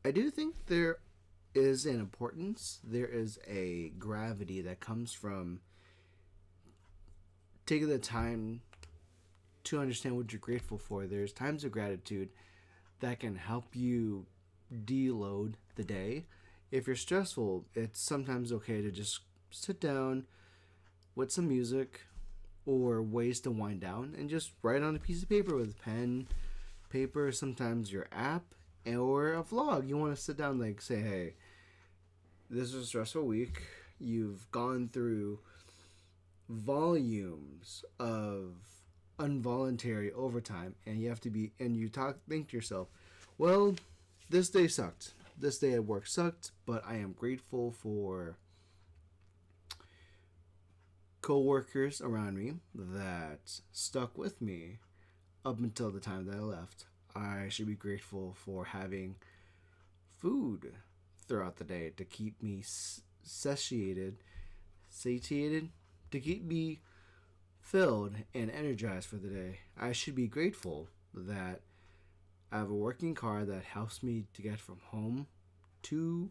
I do think there is an importance, there is a gravity that comes from taking the time to understand what you're grateful for. There's times of gratitude that can help you deload the day. If you're stressful, it's sometimes okay to just sit down with some music or ways to wind down and just write on a piece of paper with pen, paper, sometimes your app, or a vlog. You want to sit down, like, say, hey, this is a stressful week. You've gone through volumes of involuntary overtime, and you have to be, and you think to yourself, well, this day sucked. This day at work sucked, but I am grateful for co-workers around me that stuck with me up until the time that I left. I should be grateful for having food throughout the day to keep me satiated, to keep me filled and energized for the day. I should be grateful that I have a working car that helps me to get from home to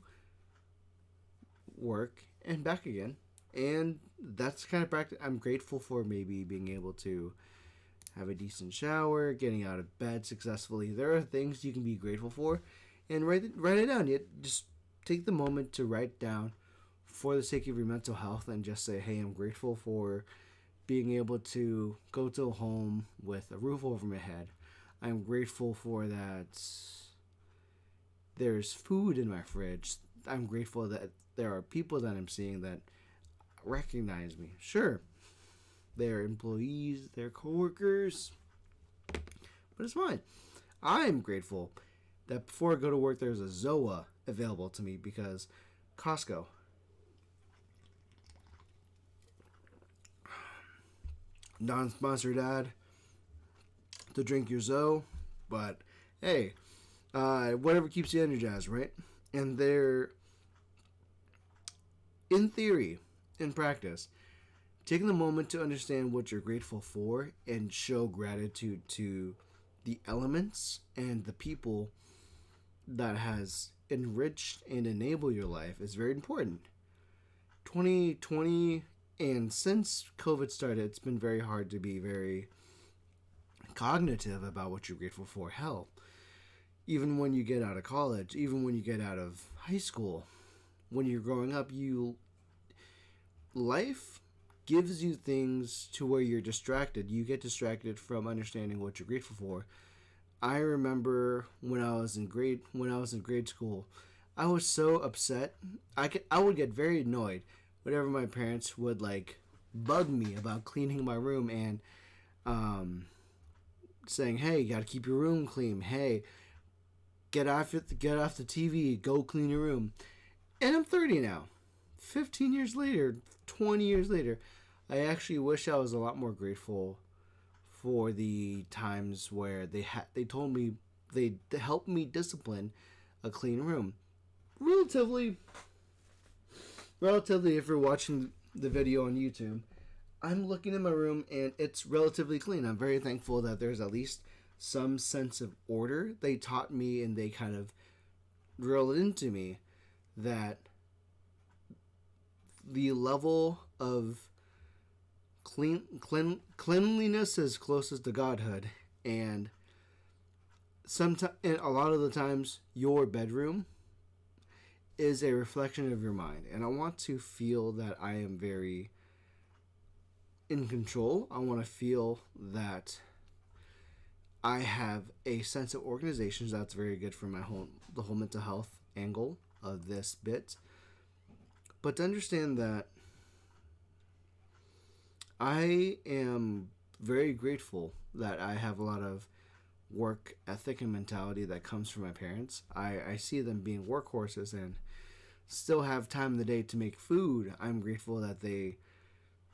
work and back again. And that's kind of practice. I'm grateful for maybe being able to have a decent shower, getting out of bed successfully. There are things you can be grateful for, and write it down. Just take the moment to write down for the sake of your mental health, and just say, hey, I'm grateful for being able to go to a home with a roof over my head. I'm grateful for that there's food in my fridge. I'm grateful that there are people that I'm seeing that recognize me. Sure, they're employees, they're coworkers, but it's fine. I'm grateful that before I go to work, there's a ZOA available to me because Costco. Non-sponsored ad to drink your Zoe, but hey, whatever keeps you energized, right? And they're, in theory, in practice, taking the moment to understand what you're grateful for and show gratitude to the elements and the people that has enriched and enabled your life is very important. 2020, and since COVID started, it's been very hard to be very cognitive about what you're grateful for. Hell, even when you get out of college, even when you get out of high school, when you're growing up, life gives you things to where you're distracted. You get distracted from understanding what you're grateful for. I remember when I was in grade school, I was so upset. I would get very annoyed whenever my parents would bug me about cleaning my room and saying, "Hey, you got to keep your room clean. Hey, get off the TV, go clean your room." And I'm 30 now. 15 years later, 20 years later, I actually wish I was a lot more grateful for the times where they told me they helped me discipline a clean room. Relatively, if you're watching the video on YouTube, I'm looking in my room and it's relatively clean. I'm very thankful that there's at least some sense of order. They taught me and they kind of drilled into me that the level of cleanliness is closest to godhood, and a lot of the times your bedroom is a reflection of your mind. And I want to feel that I am very in control. I want to feel that I have a sense of organization. That's very good for the whole mental health angle of this bit. But to understand that I am very grateful that I have a lot of work ethic and mentality that comes from my parents. I see them being workhorses and still have time in the day to make food. I'm grateful that they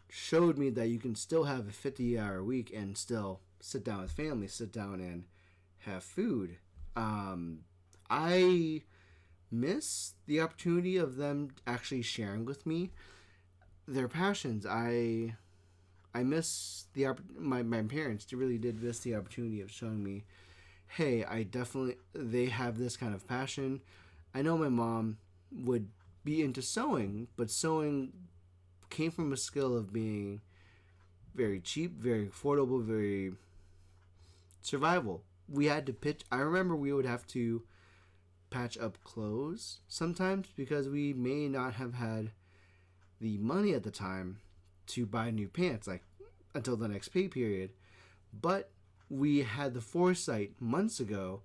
showed me that you can still have a 50-hour week and still sit down with family, sit down and have food. I miss the opportunity of them actually sharing with me their passions. I miss my parents really did miss the opportunity of showing me, hey, they have this kind of passion. I know my mom would be into sewing, but sewing came from a skill of being very cheap, very affordable, very survival. We had to pitch. I remember we would have to patch up clothes sometimes because we may not have had the money at the time to buy new pants, like until the next pay period. But we had the foresight months ago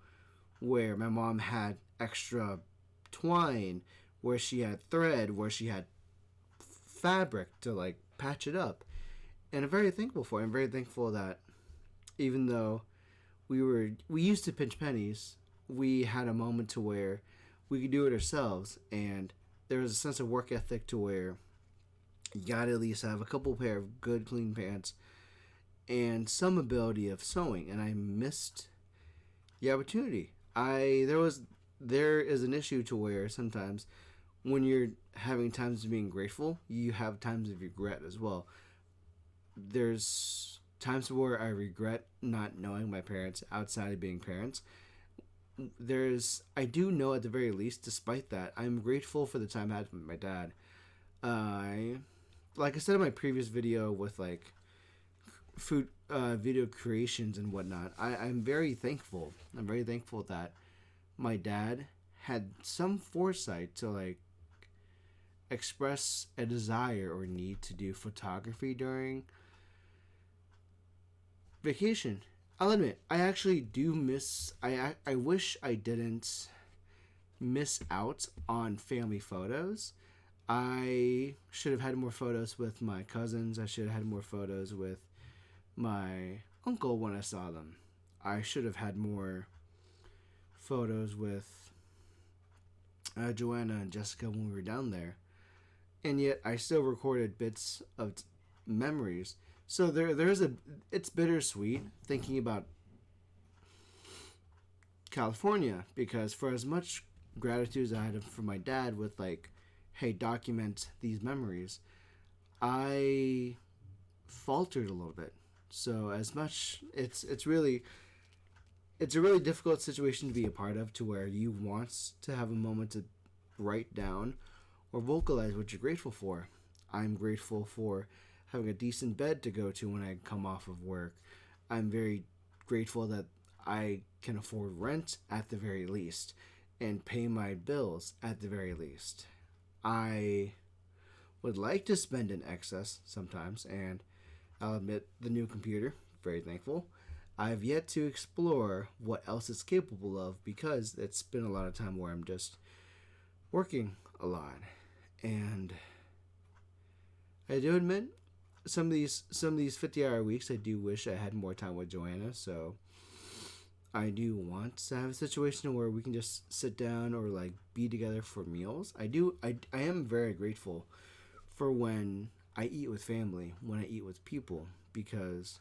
where my mom had extra twine, where she had thread, where she had fabric to like patch it up. And I'm very thankful for it. I'm very thankful that even though we used to pinch pennies, we had a moment to where we could do it ourselves, and there was a sense of work ethic to where you gotta at least have a couple pair of good clean pants and some ability of sewing. And I missed the opportunity. There is an issue to where sometimes when you're having times of being grateful, you have times of regret as well. There's times where I regret not knowing my parents outside of being parents. I do know at the very least, despite that, I'm grateful for the time I had with my dad. Like I said in my previous video with like food video creations and whatnot, I'm very thankful. I'm very thankful that my dad had some foresight to like express a desire or need to do photography during vacation. I'll admit, I actually do miss. I wish I didn't miss out on family photos. I should have had more photos with my cousins. I should have had more photos with my uncle when I saw them. I should have had more photos with Joanna and Jessica when we were down there. And yet I still recorded bits of memories. So it's bittersweet thinking about California, because for as much gratitude as I had for my dad with like, hey, document these memories, I faltered a little bit. So as much, it's a really difficult situation to be a part of, to where you want to have a moment to write down or vocalize what you're grateful for. I'm grateful for having a decent bed to go to when I come off of work. I'm very grateful that I can afford rent at the very least and pay my bills at the very least. I would like to spend in excess sometimes, and I'll admit the new computer, very thankful. I've yet to explore what else it's capable of, because it's been a lot of time where I'm just working a lot. And I do admit some of these 50-hour weeks, I do wish I had more time with Joanna. So I do want to have a situation where we can just sit down or like be together for meals. I am very grateful for when I eat with family, when I eat with people, because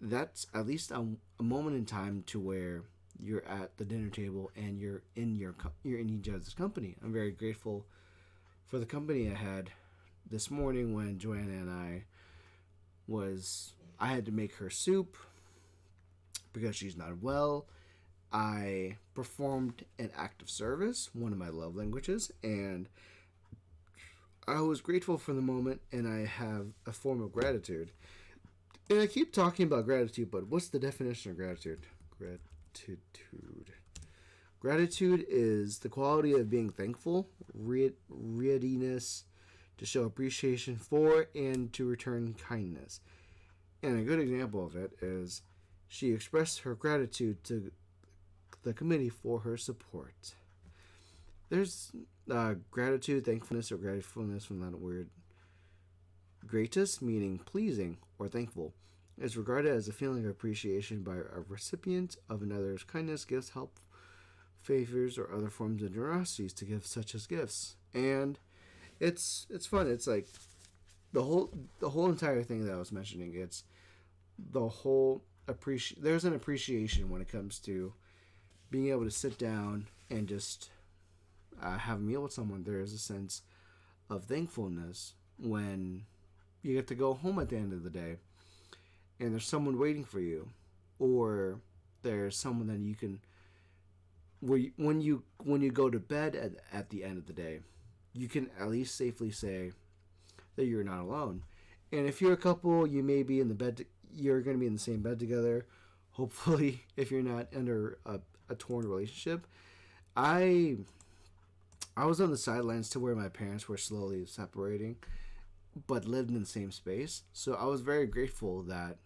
that's at least a moment in time to where you're at the dinner table and you're in each other's company. I'm very grateful for the company I had this morning when Joanna and I had to make her soup because she's not well. I performed an act of service, one of my love languages, and I was grateful for the moment, and I have a form of gratitude. And I keep talking about gratitude, but what's the definition of gratitude? Gratitude is the quality of being thankful, readiness to show appreciation for, and to return kindness. And a good example of it is she expressed her gratitude to the committee for her support. There's gratitude, thankfulness, or gratefulness from that word. Gratus, meaning pleasing or thankful, is regarded as a feeling of appreciation by a recipient of another's kindness, gifts, help, favors, or other forms of generosities to give, such as gifts. And it's fun. It's like the whole entire thing that I was mentioning. It's the whole there's an appreciation when it comes to being able to sit down and just have a meal with someone. There is a sense of thankfulness when you get to go home at the end of the day and there's someone waiting for you, or there's someone that you can when you go to bed at the end of the day, you can at least safely say that you're not alone. And if you're a couple, you may be in the bed. You're going to be in the same bed together. Hopefully, if you're not under a torn relationship. I was on the sidelines to where my parents were slowly separating, but lived in the same space. So I was very grateful that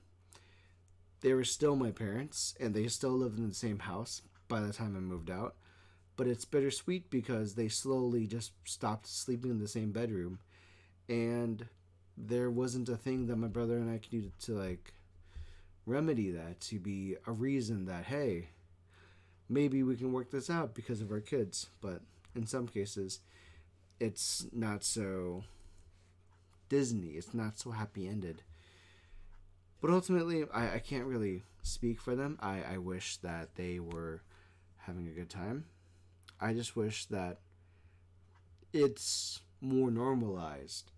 they were still my parents and they still lived in the same house by the time I moved out. But it's bittersweet because they slowly just stopped sleeping in the same bedroom, and there wasn't a thing that my brother and I could do to like remedy that, to be a reason that, hey, maybe we can work this out because of our kids. But in some cases, it's not so Disney. It's not so happy ended. But ultimately, I can't really speak for them. I wish that they were having a good time. I just wish that it's more normalized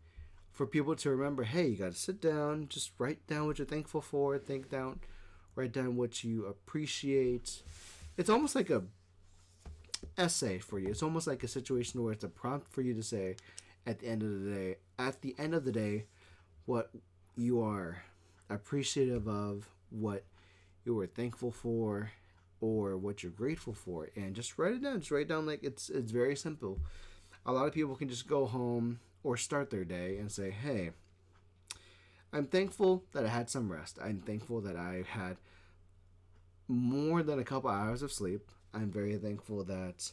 for people to remember, hey, you got to sit down, just write down what you're thankful for, write down what you appreciate. It's almost like a essay for you. It's almost like a situation where it's a prompt for you to say at the end of the day, what you are appreciative of, what you were thankful for, or what you're grateful for, and just write it down. Just write down, like, it's very simple. A lot of people can just go home or start their day and say, hey, I'm thankful that I had some rest. I'm thankful that I had more than a couple hours of sleep. I'm very thankful that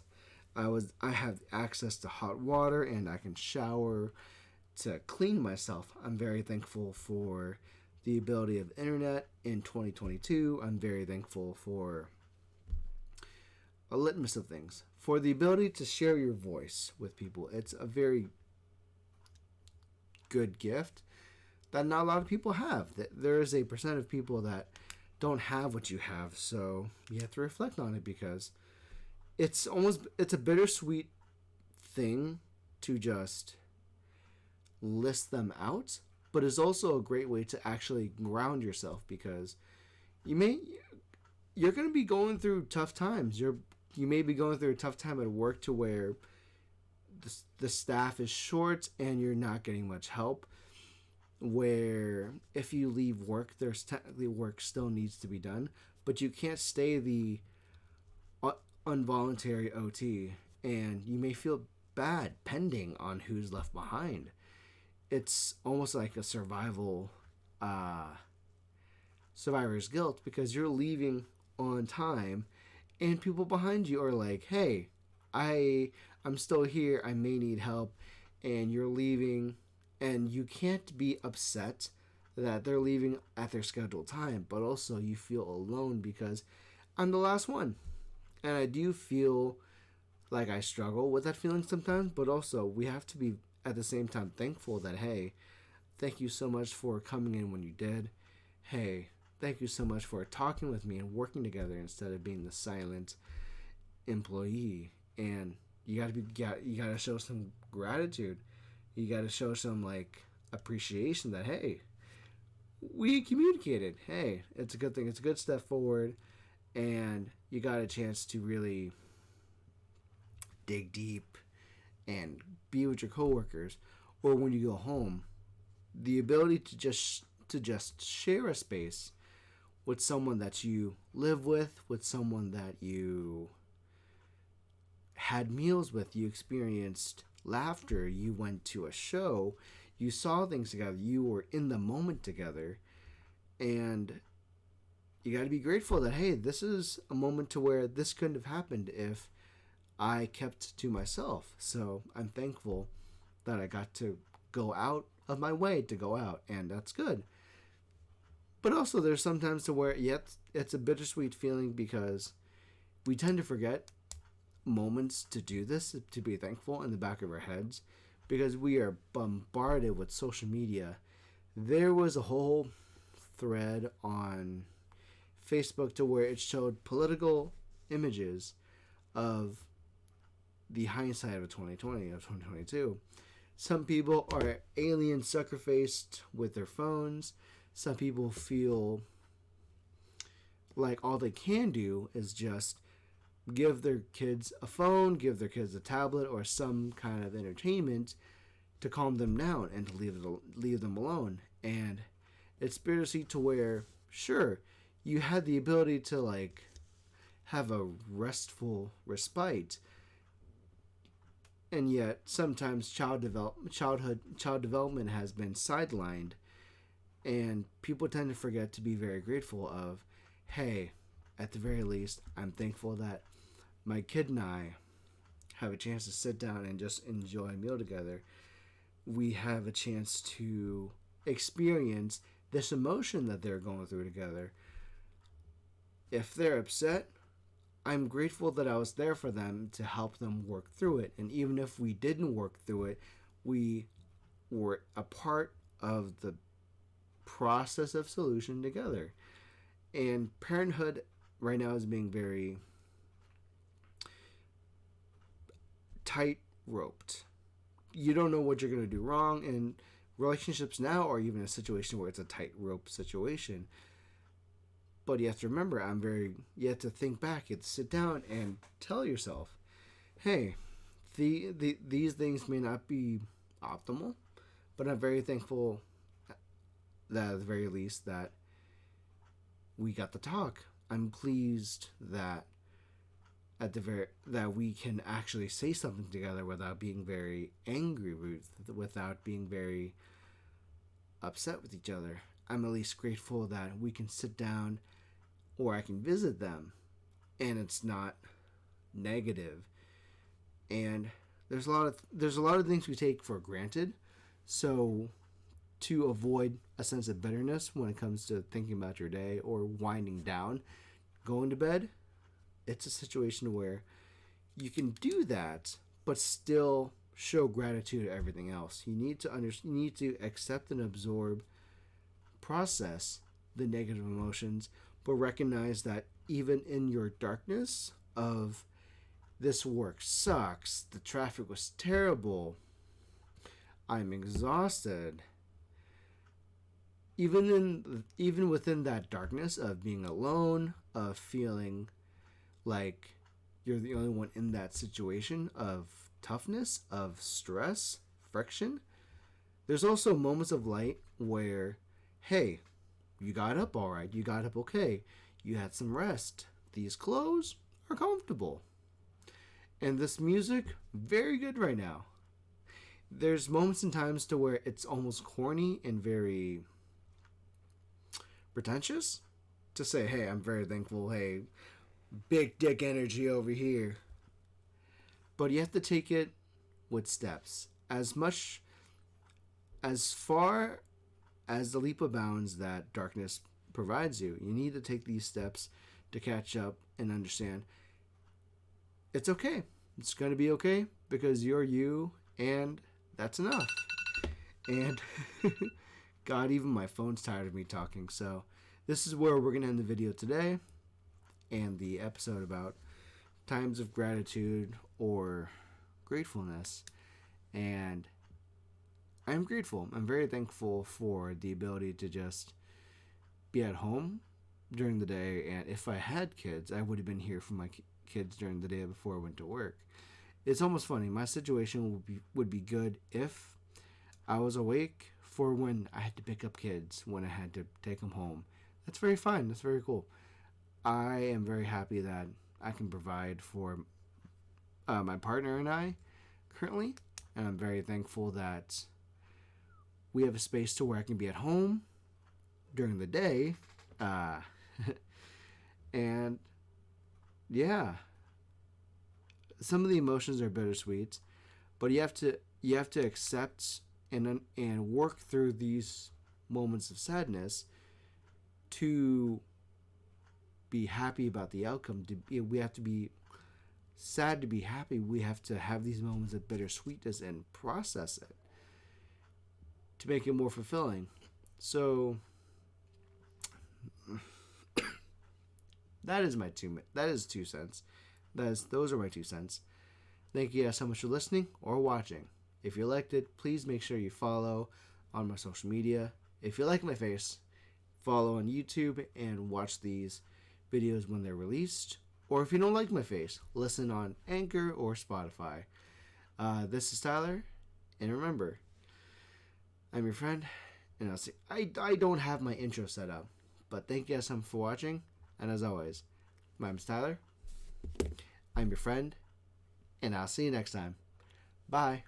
I have access to hot water and I can shower to clean myself. I'm very thankful for the ability of internet in 2022. I'm very thankful for a litmus of things. For the ability to share your voice with people. It's a very good gift that not a lot of people have. There is a percent of people that don't have what you have, so you have to reflect on it, because it's a bittersweet thing to just list them out, but it's also a great way to actually ground yourself, because you're going to be going through tough times. You may be going through a tough time at work to where the staff is short and you're not getting much help, where if you leave work, there's technically work still needs to be done, but you can't stay the involuntary OT, and you may feel bad pending on who's left behind. It's almost like a survivor's guilt, because you're leaving on time and people behind you are like, hey, I'm still here, I may need help, and you're leaving, and you can't be upset that they're leaving at their scheduled time, but also you feel alone because I'm the last one. And I do feel like I struggle with that feeling sometimes, but also we have to be at the same time thankful that, hey, thank you so much for coming in when you did. Hey, thank you so much for talking with me and working together instead of being the silent employee. And you gotta show some gratitude. You gotta show some like appreciation that, hey, we communicated. Hey, it's a good thing. It's a good step forward, and you got a chance to really dig deep and be with your coworkers. Or when you go home, the ability to just share a space with someone that you live with someone that you had meals with, you experienced laughter, you went to a show, you saw things together, you were in the moment together, and you got to be grateful that, hey, this is a moment to where this couldn't have happened if I kept to myself. So I'm thankful that I got to go out of my way to go out, and that's good. But also there's sometimes to where, yet it's a bittersweet feeling, because we tend to forget moments to do this, to be thankful, in the back of our heads, because we are bombarded with social media. There was a whole thread on Facebook to where it showed political images of the hindsight of 2020, of 2022. Some people are alien sucker-faced with their phones. Some people feel like all they can do is just give their kids a phone, give their kids a tablet, or some kind of entertainment to calm them down and to leave them alone. And it's bittersweet to where, sure, you had the ability to like have a restful respite, and yet sometimes child development has been sidelined, and people tend to forget to be very grateful of, hey, at the very least, I'm thankful that my kid and I have a chance to sit down and just enjoy a meal together. We have a chance to experience this emotion that they're going through together. If they're upset, I'm grateful that I was there for them to help them work through it. And even if we didn't work through it, we were a part of the process of solution together. And parenthood right now is being very tight-roped. You don't know what you're going to do wrong, and relationships now are even a situation where it's a tight-rope situation. But you have to remember, you have to think back, you have to sit down and tell yourself, hey, these things may not be optimal, but I'm very thankful that at the very least that we got to talk. I'm pleased that that we can actually say something together without being very angry, without being very upset with each other. I'm at least grateful that we can sit down, or I can visit them, and it's not negative. And there's a lot of things we take for granted. So to avoid a sense of bitterness when it comes to thinking about your day or winding down, going to bed, it's a situation where you can do that, but still show gratitude to everything else. You need to accept and absorb, process the negative emotions, but recognize that even in your darkness of this work sucks, the traffic was terrible, I'm exhausted. Even within that darkness of being alone, of feeling like you're the only one in that situation of toughness, of stress, friction, there's also moments of light where, hey, you got up all right, you got up okay, you had some rest, these clothes are comfortable, and this music, very good right now. There's moments and times to where it's almost corny and very pretentious to say, hey, I'm very thankful, hey, big dick energy over here. But you have to take it with steps. As far as the leap of bounds that darkness provides you, you need to take these steps to catch up and understand it's okay. It's going to be okay because you're you, and that's enough. And God, even my phone's tired of me talking. So this is where we're going to end the video today and the episode about times of gratitude or gratefulness. And I'm grateful. I'm very thankful for the ability to just be at home during the day. And if I had kids, I would have been here for my kids during the day before I went to work. It's almost funny. My situation would be good if I was awake for when I had to pick up kids, when I had to take them home. That's very fine. That's very cool. I am very happy that I can provide for my partner and I currently, and I'm very thankful that we have a space to where I can be at home during the day, and yeah, some of the emotions are bittersweet, but you have to accept and work through these moments of sadness to be happy about the outcome. We have to be sad to be happy. We have to have these moments of bittersweetness and process it to make it more fulfilling. So that is 2 cents. Those are my 2 cents. Thank you guys so much for listening or watching. If you liked it, please make sure you follow on my social media. If you like my face, follow on YouTube and watch these videos when they're released, Or if you don't like my face, listen on Anchor or Spotify. This is Tyler, and remember, I'm your friend, and I'll see. I don't have my intro set up, but thank you guys so much for watching, and as always, my name's Tyler, I'm your friend, and I'll see you next time. Bye.